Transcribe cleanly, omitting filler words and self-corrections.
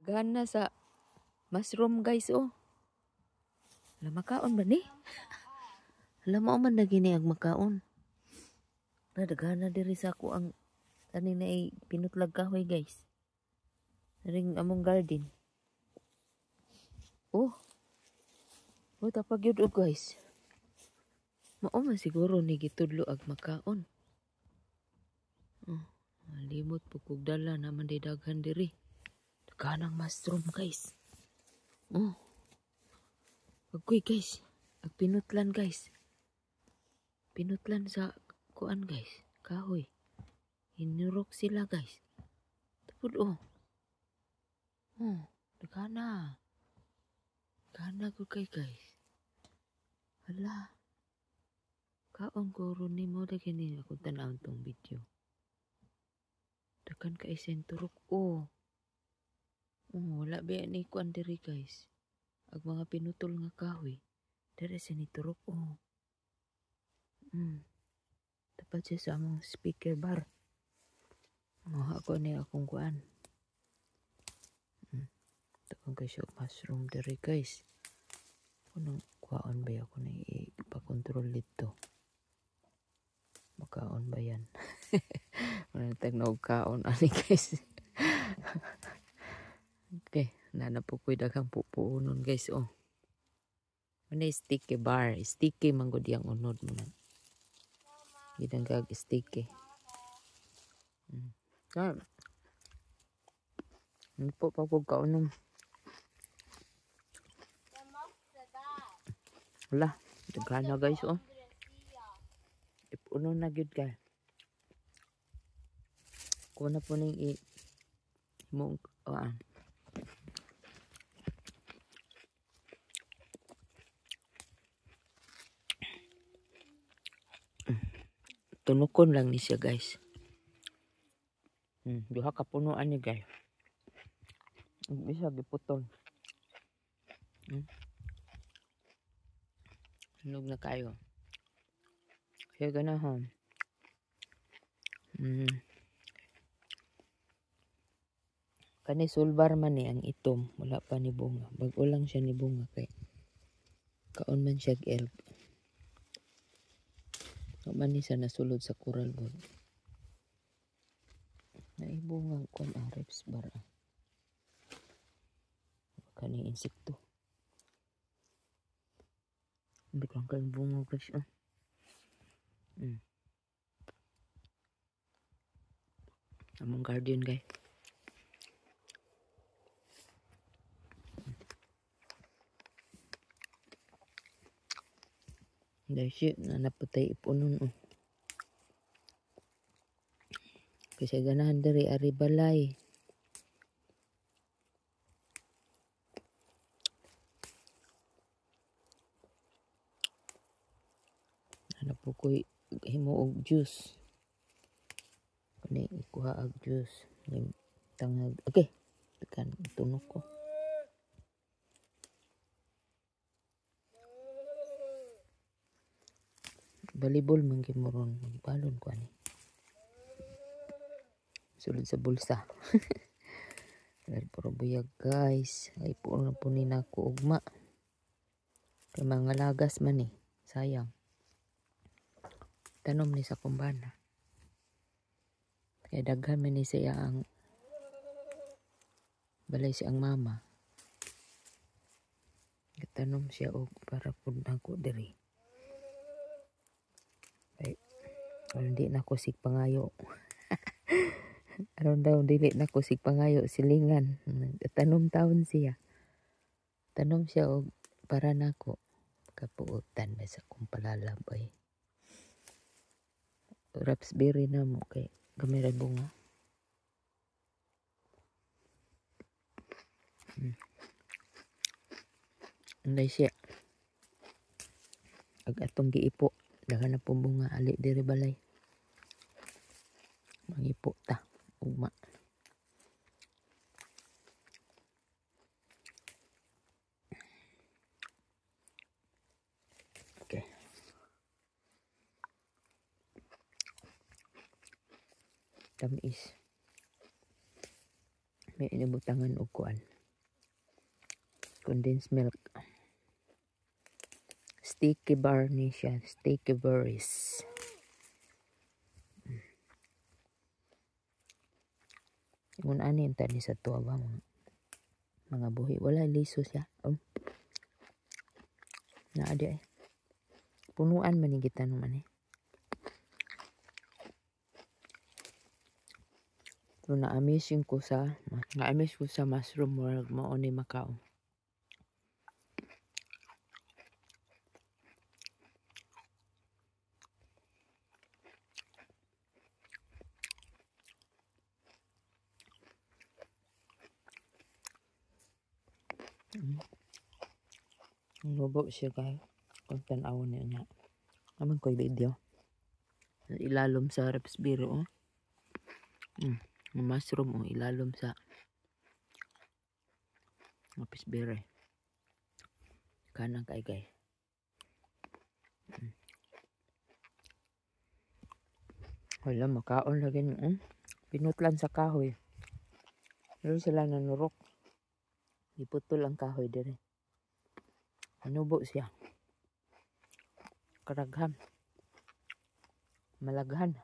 Gana sa mushroom guys oh. Makaon ba ni? Alam mo man na gini ang makaon. Nadagana diri sa ako ang kanina ay pinutlag kahoy guys. Ring among garden. Oh. Oh tapag yun guys. Mao man siguro ni gitudlo ag makaon. Oh, limot pukog dala naman di daghan diri. Daganang mushroom guys. Oh. Agoy guys. Ag pinutlan guys. Pinutlan sa kuan guys. Kahoy. Hinurok sila guys. Tapos oh. Oh, dagana. Dagana ko kay guys. Hala. Kaon ko ron ni mo daghan ni akong tanawon tong video. Dagan ka isenturok oh. Oh, wala ba ni kuan diri guys. Ag mga pinutol nga kahoy. Dere sa ni turok oh. Dapat siya sa among speaker bar. Oh, ako ni akong kuan. Takong kayo mushroom dere guys. Kunong kuan ba ako na ipakontrol dito. Makaon ba yan? Wala tagnog kaon ani guys. Okay, nanapukoy daghang pupuunon guys oh. Ano sticky bar, sticky manggod yang unod mo na. Gidanggag sticky. Ano po pagpag kaunom? Wala, dagana guys oh. Ipuno na gyud guys. Kuha na po ning imong tunukon lang ni siya guys. Duha ka punuan ni guys. Bisa giputol. Hinog na kayo. Kaya ganahan. Kani sulbar man ni ang itom. Wala pa ni bunga. Bago lang siya ni bunga kay kaon man siya elb. Man ni sa nasulod sa coral gold. Naibungang kon reps bar. Kani insekto. Hindi ko ang bunga guys. Among garden guys. Dahil siya na napatay ipunon oh. Kasi ganahan dari ari balay. Hanap po ko'y himuog juice. Kani ikuha ag juice. Tangag. Okay. Tekan tunok ko. Balibol manggimuron. Magbalon ko ani. Sulod sa bulsa. Dahil puro buyag guys. Ay po na po ni nako ugma. Kay mga lagas man sayang. Tanom ni sa kumbana. Kaya daghan man ni siya ang balay siyang mama. Tanom siya og para pud nako diri. Ay, hindi na ko sig pangayo. Aron daw dili na ko sig pangayo silingan. Tanom taon siya. Tanom siya og para nako kapuutan ba sa kong palalabay. Raspberry na mo kay gamay ra bunga. Anday siya. Ag atong giipo. Daghan na pong bunga ali diri balay. Mangipo ta. Ugma. Okay. Tamis. May inabutangan og kuan. Condensed milk. Sticky bar ni siya. Sticky berries. Kung ano yung tani sa tuwa ba mga buhi. Wala liso siya. Oh. Naadi ay. Punuan manigitan naman eh. So, na-amaze ko sa mushroom world mo ni Macau. Lubo siya guys. Kung tanawon niya. Naman ko'y video. Ilalom sa rapsbiro. Mushroom ilalom sa rapsbiro. Kanang kay guys. Wala, makaon lagi niyo. Pinutlan sa kahoy. Pero sila nanurok. Iputol ang kahoy dire. Anubo siya. Karaghan. Malaghan.